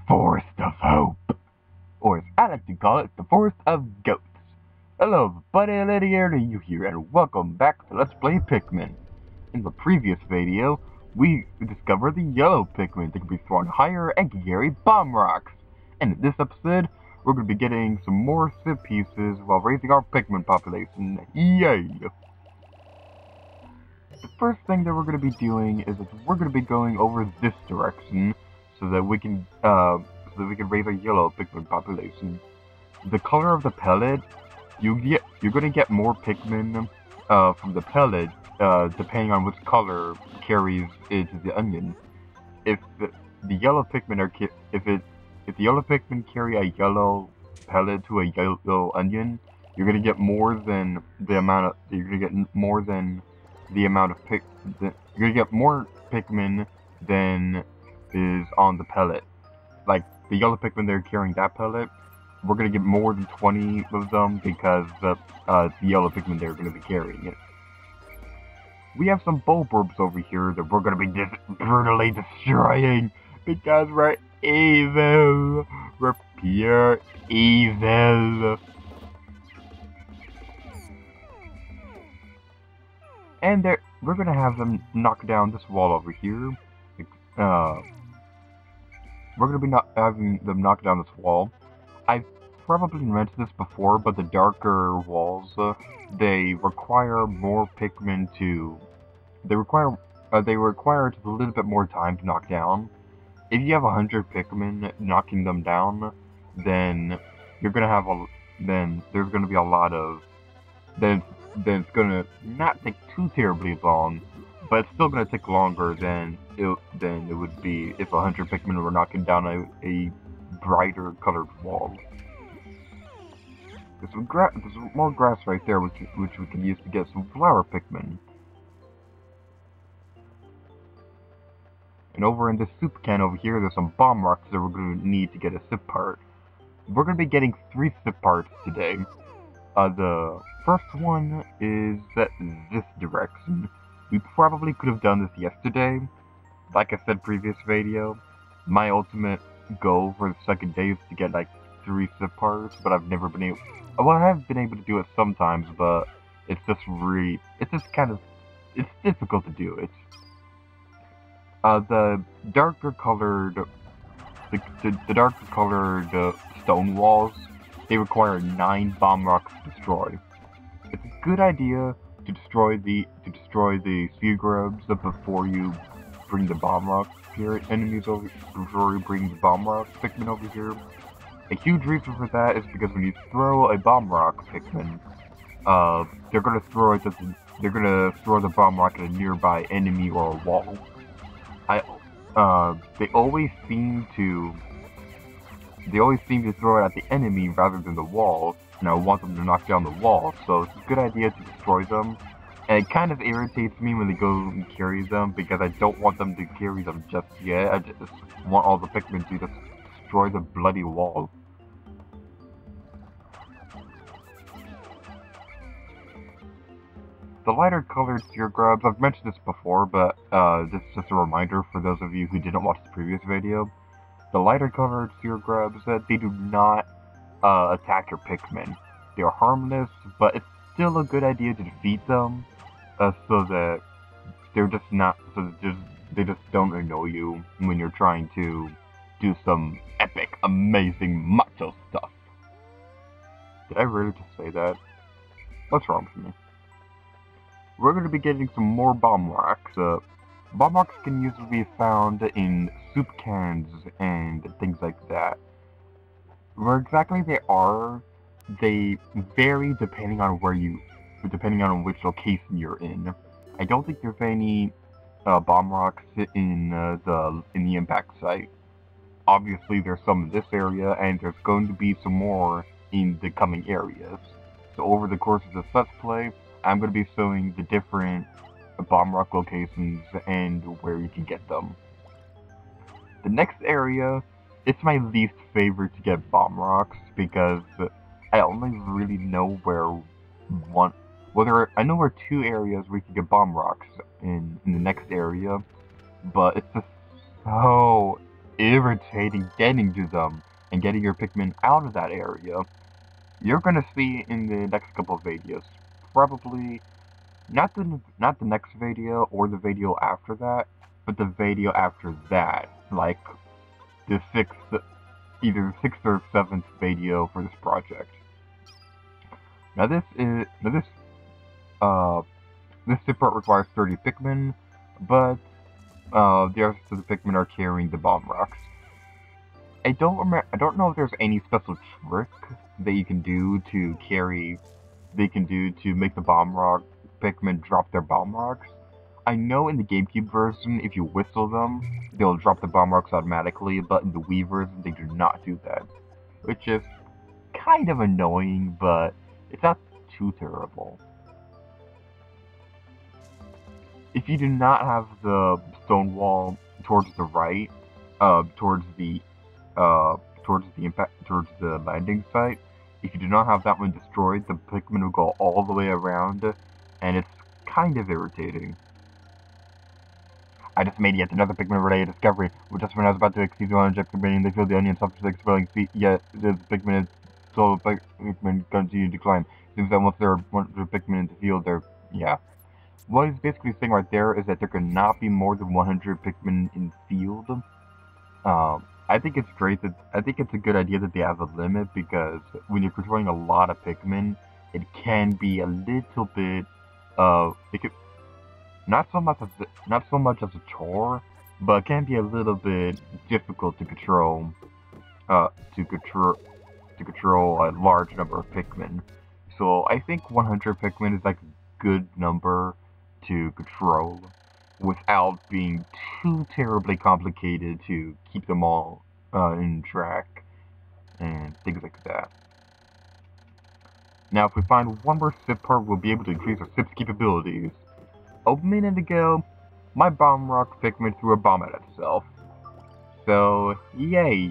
Forest of Hope, or as I like to call it, the Forest of Goats. Hello everybody, Lydia you here, and welcome back to Let's Play Pikmin. In the previous video, we discovered the yellow Pikmin that can be thrown higher and can carry bomb rocks. And in this episode, we're going to be getting some more SIP pieces while raising our Pikmin population. Yay! The first thing that we're going to be doing is that we're going to be going over this direction so that we can raise our yellow Pikmin population. The color of the pellet, you're going to get more Pikmin from the pellet depending on which color carries it to the onion. If the yellow Pikmin if the yellow Pikmin carry a yellow pellet to a yellow onion, you're going to get more than the amount of you're going to get more than the amount of you're going to get more Pikmin than is on the pellet. Like the yellow Pikmin they're carrying that pellet, we're going to get more than 20 of them because the yellow Pikmin they're going to be carrying it. We have some Bulburbs over here that we're going to be brutally destroying because we're evil. We're pure evil. And we're going to have them knock down this wall over here. We're going to be having them knock down this wall. I've probably mentioned this before, but the darker walls, they require more Pikmin to... They require just a little bit more time to knock down. If you have 100 Pikmin knocking them down, then you're going to have then there's going to be a lot of... Then it's going to not take too terribly long, but it's still going to take longer than it would be if 100 Pikmin were knocking down a brighter colored wall. There's more grass right there, which we can use to get some flower Pikmin. And over in this soup can over here, there's some bomb rocks that we're going to need to get a SIP part. We're going to be getting 3 SIP parts today. The first one is this direction. We probably could have done this yesterday. Like I said previous video, my ultimate goal for the second day is to get like 3 SIP parts, but I've never been able... Well, I have been able to do it sometimes, but it's just difficult to do. The darker colored stone walls, they require 9 bomb rocks to destroy. It's a good idea to destroy the sea grubs before you bring the bomb rock enemies over. Before you bring the bomb rock Pikmin over here. A huge reason for that is because when you throw a bomb rock Pikmin, they're gonna throw the bomb rock at a nearby enemy or a wall. They always seem to throw it at the enemy rather than the wall, and I want them to knock down the wall, so it's a good idea to destroy them. And it kind of irritates me when they go and carry them, because I don't want them to carry them just yet. I just want all the Pikmin to just destroy the bloody wall. The lighter colored seer grubs, I've mentioned this before, but this is just a reminder for those of you who didn't watch the previous video. The lighter colored seer grubs, they do not attack your Pikmin. They are harmless, but it's still a good idea to defeat them, so that they just don't annoy you when you're trying to do some epic, amazing macho stuff. Did I really just say that? What's wrong with me? We're going to be getting some more bomb rocks. Bomb rocks can usually be found in soup cans and things like that. Where exactly they are, they vary depending on which location you're in. I don't think there's any bomb rocks in the impact site. Obviously, there's some in this area, and there's going to be some more in the coming areas. So over the course of this Let's Play, I'm going to be showing the different bomb rock locations and where you can get them. The next area, it's my least favorite to get bomb rocks because I only really know I know where 2 areas where you can get bomb rocks in the next area, but it's just so irritating getting to them and getting your Pikmin out of that area. You're gonna see in the next couple of videos. Probably not the next video or the video after that, but the video after that, like the either the sixth or seventh video for this project. Now this zip part requires 30 Pikmin, but the rest of the Pikmin are carrying the bomb rocks. I don't know if there's any special trick that you can do to make the bomb rock Pikmin drop their bomb rocks. I know in the GameCube version, if you whistle them, they'll drop the bomb rocks automatically, but in the Wii version, they do not do that. Which is kind of annoying, but it's not too terrible. If you do not have the stone wall towards the right, towards the landing site, if you do not have that one destroyed, the Pikmin will go all the way around, and it's kind of irritating. I just made yet another Pikmin-related discovery. Just when I was about to exceed the object Pikmin, they feel the onion suffer the exploding feet, yet the Pikmin Pikmin continue to decline. Seems that once there are 100 Pikmin in the field, yeah. What he's basically saying right there is that there cannot be more than 100 Pikmin in field. I think it's a good idea that they have a limit, because when you're controlling a lot of Pikmin, it can be a little bit not so much as a chore, but it can be a little bit difficult to control a large number of Pikmin. So I think 100 Pikmin is like a good number to control without being too terribly complicated to keep them all in track and things like that. Now, if we find one more SIP part, we'll be able to increase our SIP's capabilities. A minute ago, my bomb rock Pikmin threw a bomb at itself. So, yay!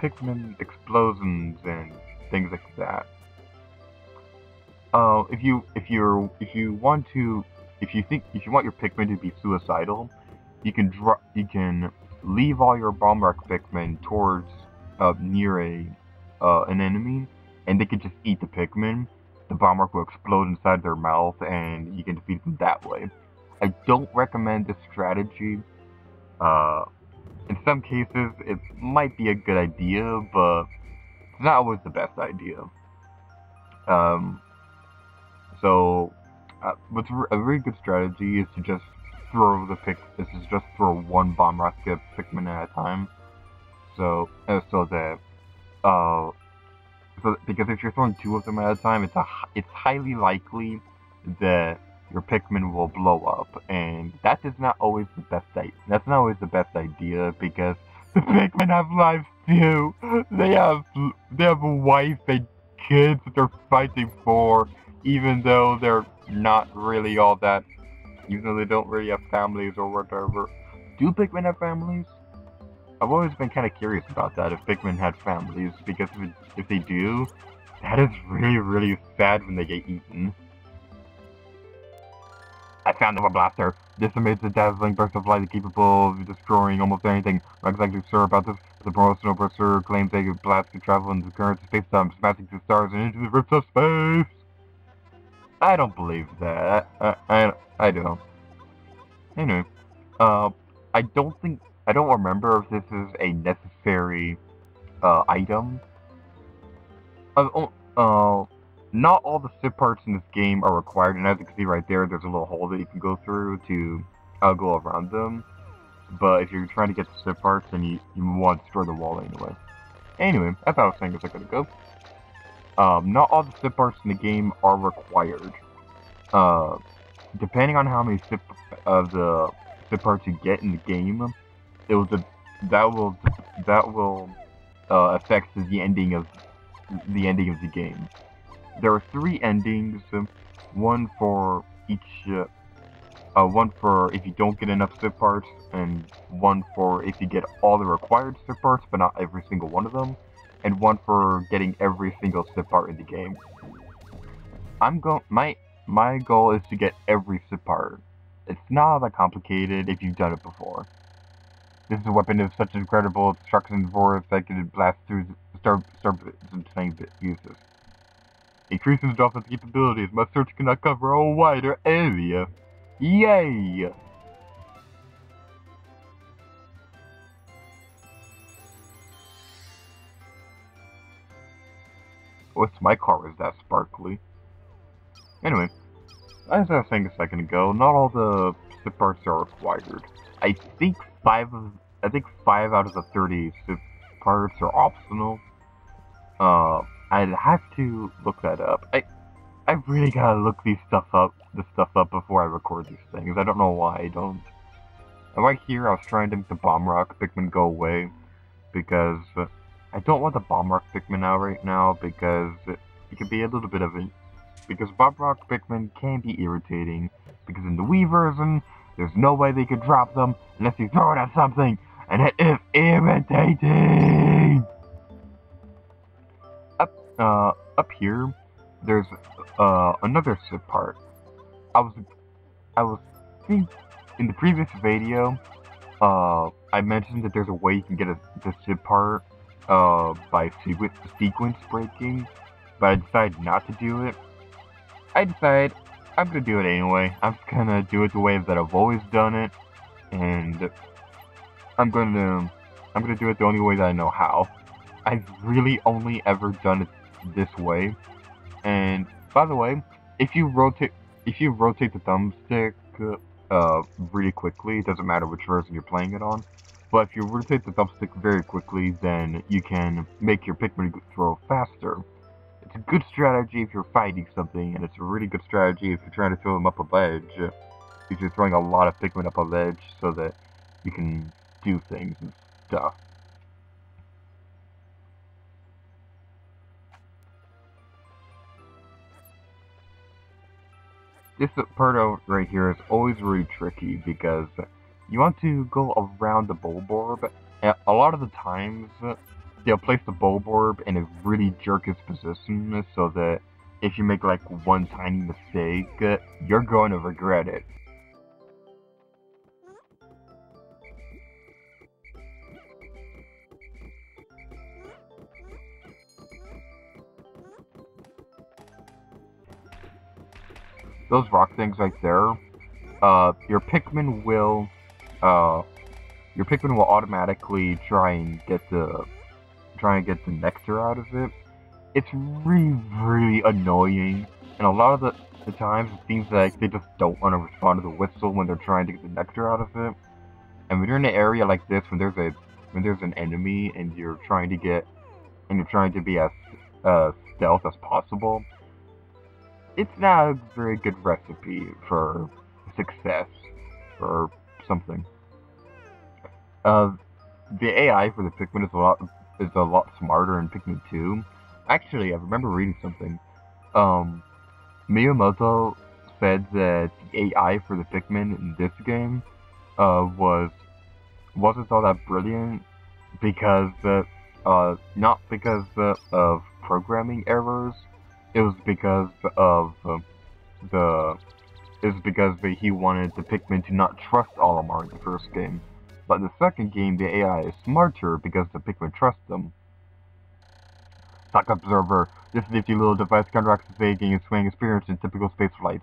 Pikmin explosions and things like that. If you want your Pikmin to be suicidal, you can leave all your bomb rock Pikmin towards near an enemy, and they can just eat the Pikmin. The bomb rock will explode inside their mouth, and you can defeat them that way. I don't recommend this strategy. In some cases, it might be a good idea, but it's not always the best idea. What's a very good strategy is to just throw one bomb rocket Pikmin at a time. Because if you're throwing two of them at a time, it's highly likely that your Pikmin will blow up, and that is not always the best idea. That's not always the best idea, because the Pikmin have lives too. They have a wife and kids that they're fighting for, even though they're not really all that. Even though they don't really have families or whatever. Do Pikmin have families? I've always been kind of curious about that, if Pikmin had families, because if they do, that is really, really sad when they get eaten. I found the blaster. This emits a dazzling burst of light capable of destroying almost anything. I'm not exactly sure about this. The promotional brochure claims a blast can travel into the currents of space-time, smashing through stars and into the rifts of space. I don't believe that. I don't. Anyway, I don't remember if this is a necessary item. Not all the SIP parts in this game are required, and as you can see right there, there's a little hole that you can go through to go around them. But if you're trying to get the SIP parts, then you want to destroy the wall anyway. Anyway, as I was saying a second ago, not all the SIP parts in the game are required. Depending on how many SIP parts you get in the game, that will affect the ending of the game. There are 3 endings, one for each, one for if you don't get enough SIP parts, and one for if you get all the required SIP parts, but not every single one of them, and one for getting every single SIP part in the game. My goal is to get every SIP part. It's not that complicated if you've done it before. This weapon is such incredible destruction force that can blast through starbits and tank uses. Increases offensive capabilities. My search cannot cover a wider area. Yay! What's my car is that sparkly? Anyway, as I was saying a second ago, not all the SIP parts are required. I think 5 out of the 30 SIP parts are optional. I'd have to look that up. I really gotta look this stuff up before I record these things. I don't know why I don't. And right here, I was trying to make the Bomb Rock Pikmin go away, because I don't want the Bomb Rock Pikmin out right now, because it can be a little bit of because Bomb Rock Pikmin can be irritating, because in the Wii version, there's no way they could drop them unless you throw it at something, and it is irritating! Up here, there's another SIP part. I was thinking in the previous video, I mentioned that there's a way you can get the SIP part by sequence breaking, but I decided not to do it. I decided I'm gonna do it anyway. I'm just gonna do it the way that I've always done it, and I'm gonna do it the only way that I know how. I've really only ever done it this way. And by the way, if you rotate the thumbstick really quickly, it doesn't matter which version you're playing it on. But if you rotate the thumbstick very quickly, then you can make your Pikmin throw faster. It's a good strategy if you're fighting something, and it's a really good strategy if you're trying to throw them up a ledge. If you're throwing a lot of Pikmin up a ledge so that you can do things and stuff. This part right here is always really tricky because you want to go around the Bulborb. A lot of the times, they'll place the Bulborb in a really jerkish position so that if you make like one tiny mistake, you're going to regret it. Those rock things right there, your Pikmin will automatically try and get the nectar out of it. It's really annoying, and a lot of the times it seems like they just don't want to respond to the whistle when they're trying to get the nectar out of it. And when you're in an area like this, when there's an enemy and you're trying to be as stealth as possible, it's not a very good recipe for success or something. The AI for the Pikmin is a lot smarter in Pikmin 2. Actually, I remember reading something. Miyamoto said that the AI for the Pikmin in this game wasn't all that brilliant because not because of programming errors. It was because he wanted the Pikmin to not trust Olimar in the first game. But in the second game, the AI is smarter because the Pikmin trust them. Sock Observer. This nifty little device counteracts the faking and swaying experience in typical space flight.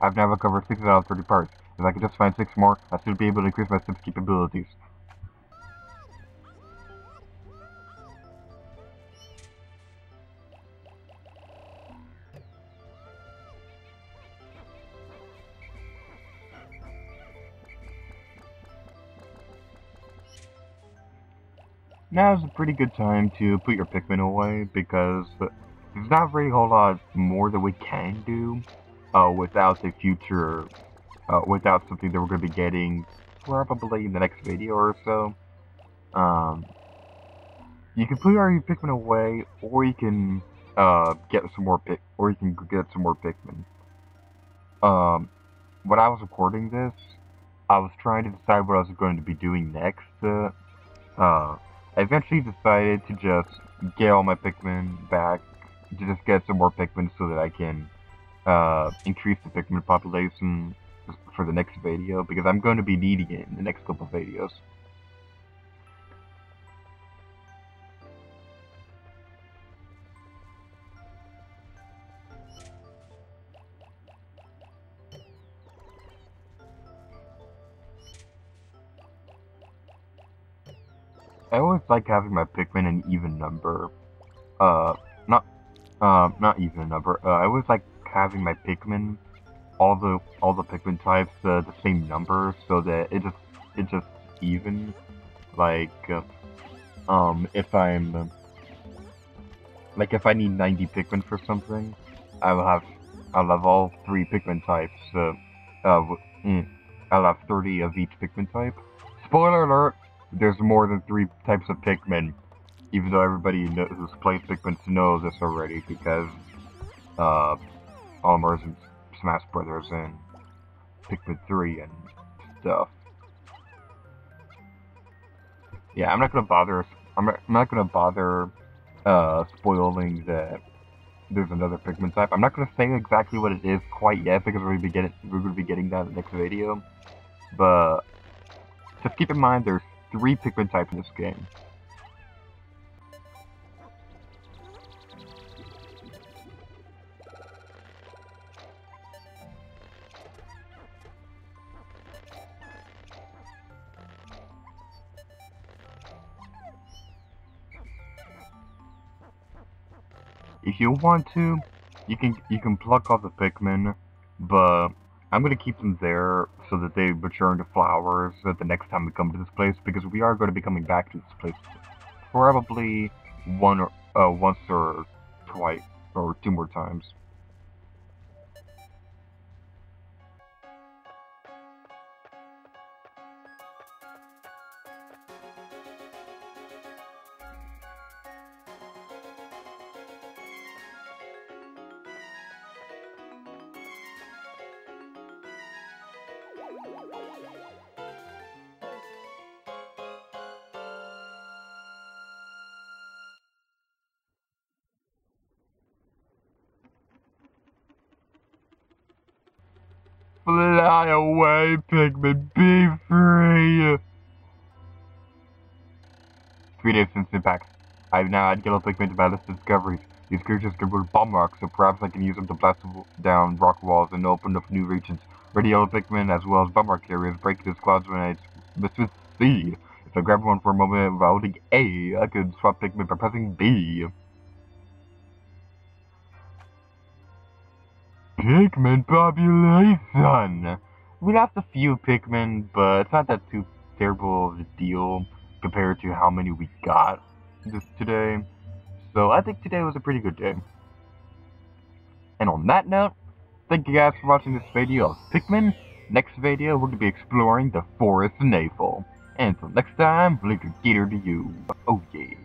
I've now covered 6 out of 30 parts. If I could just find 6 more, I should be able to increase my SIP's capabilities. Now's a pretty good time to put your Pikmin away, because there's not really a whole lot more that we can do without something that we're going to be getting probably in the next video or so. You can put your Pikmin away, or you can get some more Pikmin. When I was recording this, I was trying to decide what I was going to be doing next. I eventually decided to just get all my Pikmin back, to just get some more Pikmin so that I can increase the Pikmin population for the next video, because I'm going to be needing it in the next couple of videos. I always like having my Pikmin an even number. Not not even number. I always like having my Pikmin, all the Pikmin types, the same number, so that it's just even. Like, if I'm like if I need 90 Pikmin for something, I'll have all 3 Pikmin types. I'll have 30 of each Pikmin type. Spoiler alert: there's more than 3 types of Pikmin. Even though everybody who's played Pikmin knows this already, because Almers and Smash Brothers and Pikmin 3 and stuff. Yeah, I'm not gonna bother. I'm not gonna bother spoiling that there's another Pikmin type. I'm not gonna say exactly what it is quite yet because we're gonna be getting that in the next video. But just keep in mind there's 3 Pikmin types in this game. If you want to, you can pluck off the Pikmin, but I'm gonna keep them there so that they mature into flowers the next time we come to this place, because we are going to be coming back to this place probably once or twice or 2 more times. Fly away, Pikmin, be free! 3 days since impact. I have now added yellow Pikmin to my list of discoveries. These creatures can build bomb rocks, so perhaps I can use them to blast down rock walls and open up new regions. Ready yellow Pikmin, as well as bomb rock carriers, break into squads when I miss with C. If I grab one for a moment while holding A, I could swap Pikmin by pressing B. Pikmin population! We lost a few Pikmin, but it's not that too terrible of a deal compared to how many we got today. So I think today was a pretty good day. And on that note, thank you guys for watching this video of Pikmin. Next video, we're going to be exploring the Forest of Nafel. And until next time, later gator to you. Oh yeah.